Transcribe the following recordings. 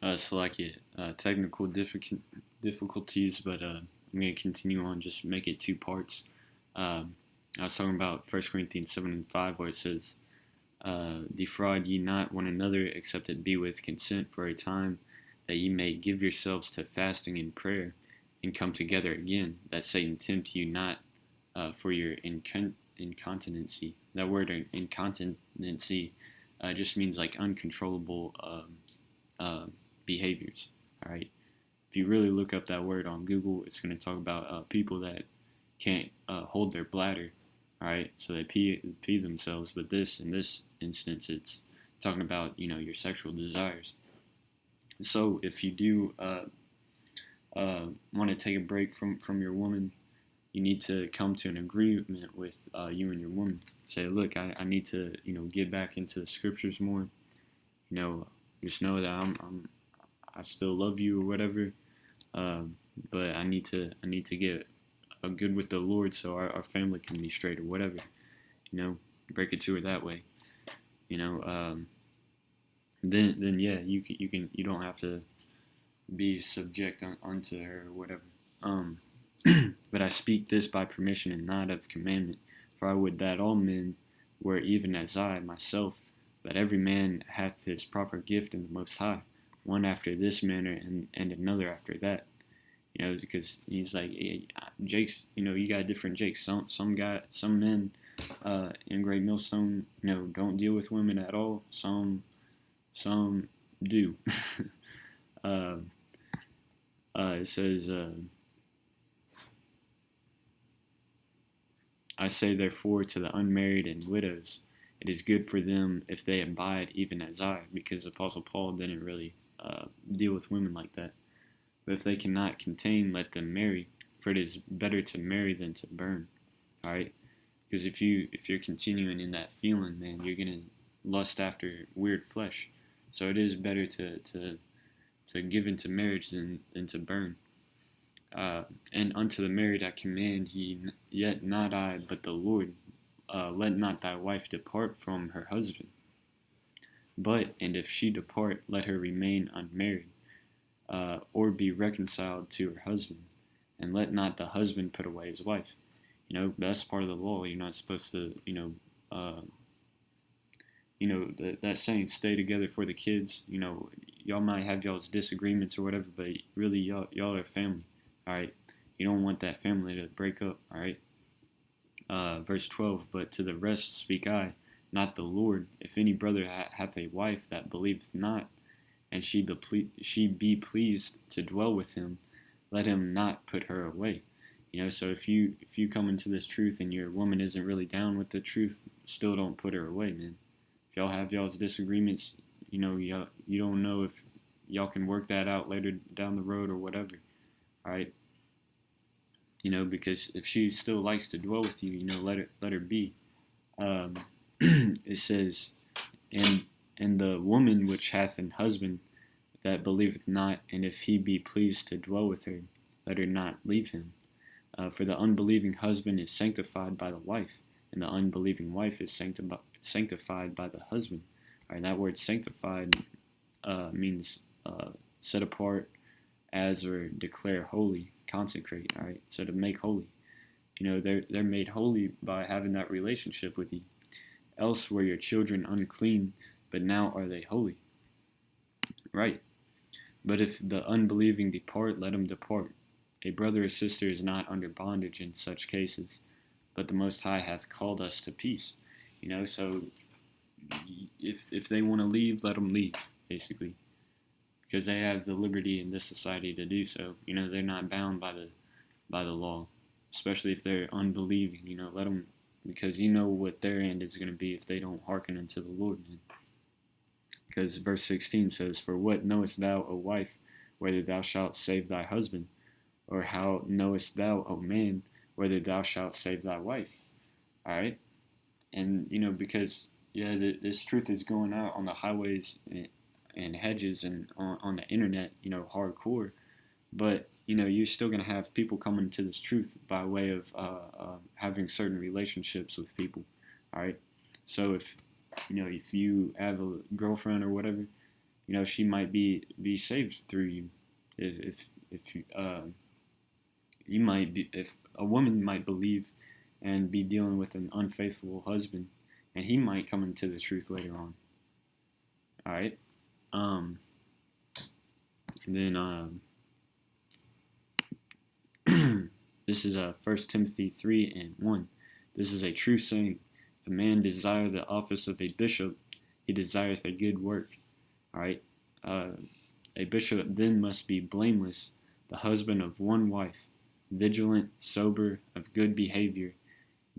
Technical difficulties, but I'm going to continue on, just make it two parts. I was talking about 1 Corinthians 7 and 5, where it says, defraud ye not one another, except it be with consent for a time, that ye may give yourselves to fasting and prayer, and come together again, that Satan tempt you not for your incontinency. That word incontinency just means like uncontrollable behaviors. All right. If you really look up that word on Google, it's going to talk about people that can't hold their bladder. All right, so they pee themselves. But in this instance, it's talking about your sexual desires. So if you do want to take a break from your woman, you need to come to an agreement with you and your woman. Say, look, I need to get back into the scriptures more. Just know that I still love you or whatever. But I need to get good with the Lord so our family can be straight or whatever. Break it to her that way. Then yeah, you don't have to be subject unto her or whatever. But I speak this by permission and not of commandment, for I would that all men were even as I myself, that every man hath his proper gift in the Most High, one after this manner and another after that. Because he's like, hey, Jake's, you got different Jakes. Some men in Great Millstone, don't deal with women at all. Some do. uh, it says, I say therefore to the unmarried and widows, it is good for them if they abide even as I, because Apostle Paul didn't really deal with women like that. But if they cannot contain, let them marry, for it is better to marry than to burn. All right, because if you're continuing in that feeling, man, you're gonna lust after weird flesh. So it is better to give into marriage than to burn. And unto the married I command ye, yet not I, but the Lord. Let not thy wife depart from her husband. But, and if she depart, let her remain unmarried, or be reconciled to her husband. And let not the husband put away his wife. That's part of the law. You're not supposed to, that saying, stay together for the kids. Y'all might have y'all's disagreements or whatever, but really y'all are family. All right, you don't want that family to break up. All right. Verse 12, but to the rest speak I, not the Lord. If any brother hath a wife that believeth not, and she be pleased to dwell with him, let him not put her away. So if you come into this truth and your woman isn't really down with the truth, still don't put her away, man. If y'all have y'all's disagreements, you don't know if y'all can work that out later down the road or whatever. All right. Because if she still likes to dwell with you, let her be. It says, and the woman which hath an husband that believeth not, and if he be pleased to dwell with her, let her not leave him. For the unbelieving husband is sanctified by the wife, and the unbelieving wife is sanctified by the husband. All right, that word sanctified means set apart as or declare holy, consecrate. All right, so to make holy. They're made holy by having that relationship with you. Else were your children unclean, but now are they holy. Right. But if the unbelieving depart, let them depart. A brother or sister is not under bondage in such cases, but the Most High hath called us to peace. So if they want to leave, let them leave, basically, because they have the liberty in this society to do so. They're not bound by the law, especially if they're unbelieving. Let them, because what their end is going to be if they don't hearken unto the Lord. Because verse 16 says, for what knowest thou, O wife, whether thou shalt save thy husband? Or how knowest thou, O man, whether thou shalt save thy wife? All right? And, because, this truth is going out on the highways and hedges and on the internet, hardcore. But, you're still going to have people coming to this truth by way of having certain relationships with people. All right? So if you have a girlfriend or whatever, she might be saved through you. If you might be, if a woman might believe and be dealing with an unfaithful husband, and he might come into the truth later on. All right. And then this is 1 Timothy 3:1. This is a true saying. If a man desire the office of a bishop, he desireth a good work. All right. A bishop then must be blameless, the husband of one wife, vigilant, sober, of good behavior,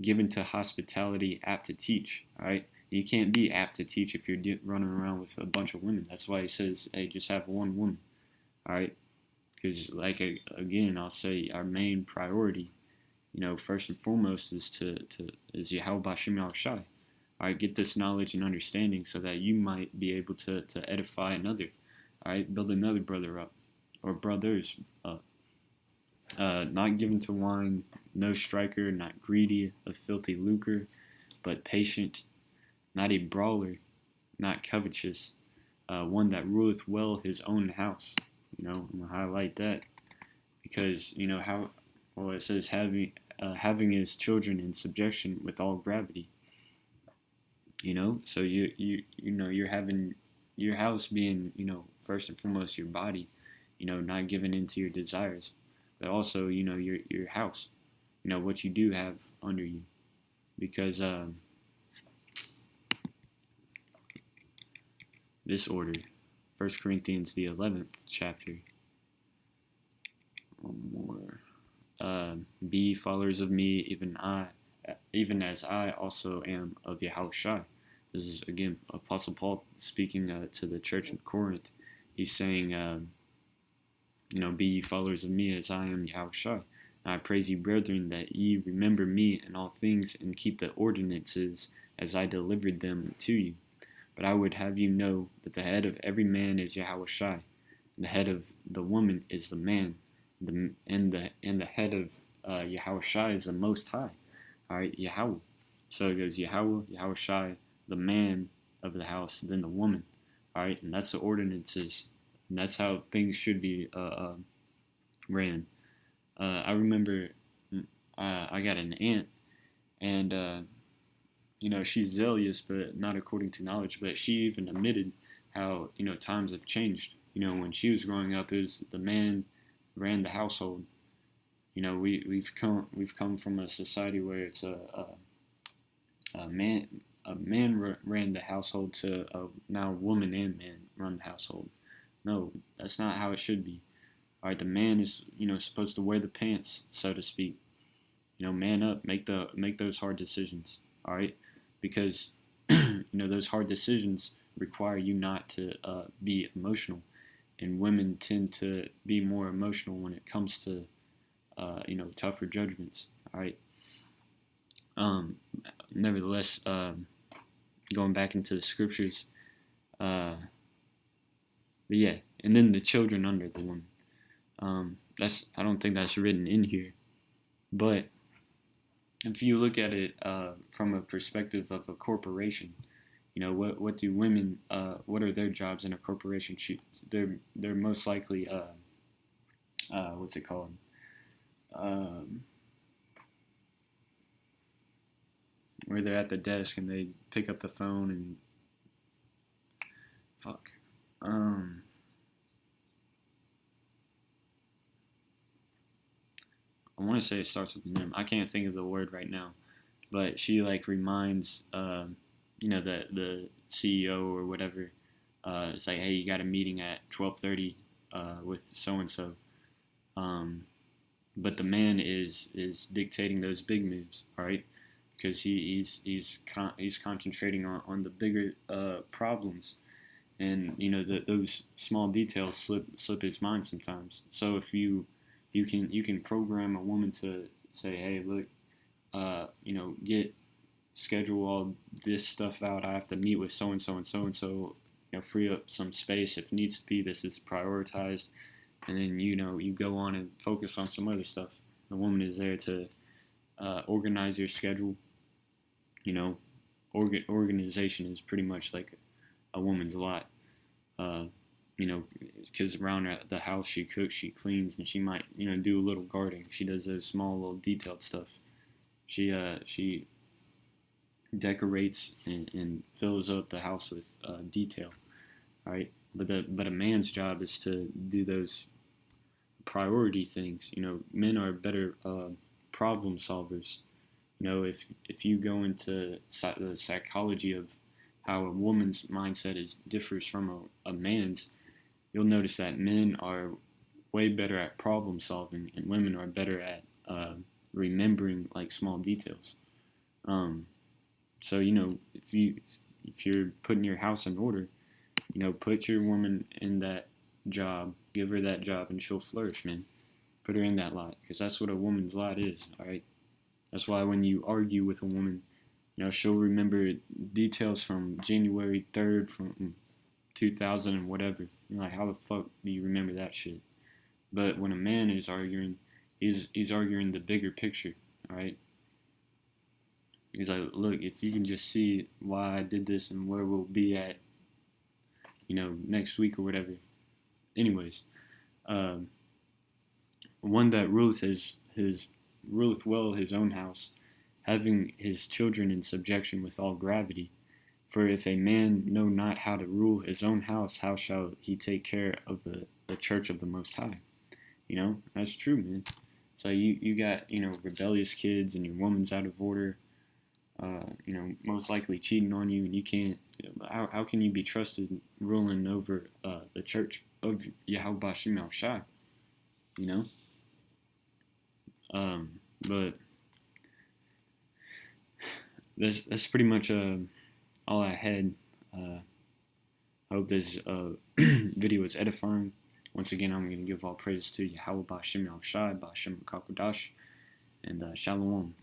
given to hospitality, apt to teach. All right. You can't be apt to teach if you're running around with a bunch of women. That's why he says, hey, just have one woman. All right. Because, like, again, I'll say our main priority, first and foremost is is Yahweh B'Shem Yahushai. All right, get this knowledge and understanding so that you might be able to edify another. All right, build another brother up or brothers up. Not given to wine, no striker, not greedy of filthy lucre, but patient, not a brawler, not covetous, one that ruleth well his own house. I'm gonna highlight that because it says having his children in subjection with all gravity. So you're having your house being first and foremost your body, not giving into your desires, but also your house, what you do have under you, because this order, 1 Corinthians the 11th chapter. One more. Be followers of me, even as I also am of Yahushua. This is again Apostle Paul speaking to the church in Corinth. He's saying, be ye followers of me as I am Yahushua. I praise you, brethren, that ye remember me in all things and keep the ordinances as I delivered them to you. But I would have you know that the head of every man is Yahushua, and the head of the woman is the man, and the head of Yahushua is the Most High. All right, Yahweh. So it goes Yahweh, Yahushua, the man of the house, then the woman. All right, and that's the ordinances, and that's how things should be ran. I remember I got an aunt, and she's zealous, but not according to knowledge. But she even admitted how times have changed. When she was growing up, it was the man ran the household. We've come from a society where it's a man ran the household to now woman and man run the household. No, that's not how it should be. All right, the man is supposed to wear the pants, so to speak. Man up, make those hard decisions. All right, because those hard decisions require you not to be emotional, and women tend to be more emotional when it comes to tougher judgments. All right. Nevertheless, going back into the scriptures, but yeah, and then the children under the woman. I don't think that's written in here, but if you look at it from a perspective of a corporation, what do women? What are their jobs in a corporation? They're most likely what's it called? Where they're at the desk and they pick up the phone and fuck. I want to say it starts with an M. I can't think of the word right now, but she reminds the CEO or whatever. It's like, hey, you got a meeting at 12:30 with so and so. But the man is dictating those big moves, all right? Because he's concentrating on the bigger problems, and those small details slip his mind sometimes. So if you can program a woman to say, hey, look, schedule all this stuff out. I have to meet with so and so and so and so. Free up some space if needs to be. This is prioritized, and then you go on and focus on some other stuff. The woman is there to organize your schedule. Organization is pretty much like a woman's lot. Uh, because around the house she cooks, she cleans, and she might, do a little gardening. She does those small little detailed stuff. She decorates and fills up the house with detail, right? But a man's job is to do those priority things. Men are better problem solvers. If you go into the psychology of how a woman's mindset differs from a man's, you'll notice that men are way better at problem solving, and women are better at remembering like small details. Um, so if you're putting your house in order, put your woman in that job, give her that job, and she'll flourish, man. Put her in that lot, because that's what a woman's lot is. All right. That's why when you argue with a woman, she'll remember details from January 3rd from 2000 and whatever. You're like, how the fuck do you remember that shit? But when a man is arguing, he's arguing the bigger picture. All right. He's like, look, if you can just see why I did this and where we'll be at, next week or whatever. Anyways, um, one that ruleth well his own house, having his children in subjection with all gravity. For if a man know not how to rule his own house, how shall he take care of the church of the Most High? That's true, man. So you got, rebellious kids, and your woman's out of order, most likely cheating on you, and you can't, how can you be trusted ruling over the church of Yahweh Bashim Al Shai? You know? But that's pretty much all I had. I hope this video is edifying. Once again, I'm going to give all praise to Yahweh Bashim Al Shai, Bashim Kakodash, and Shalom.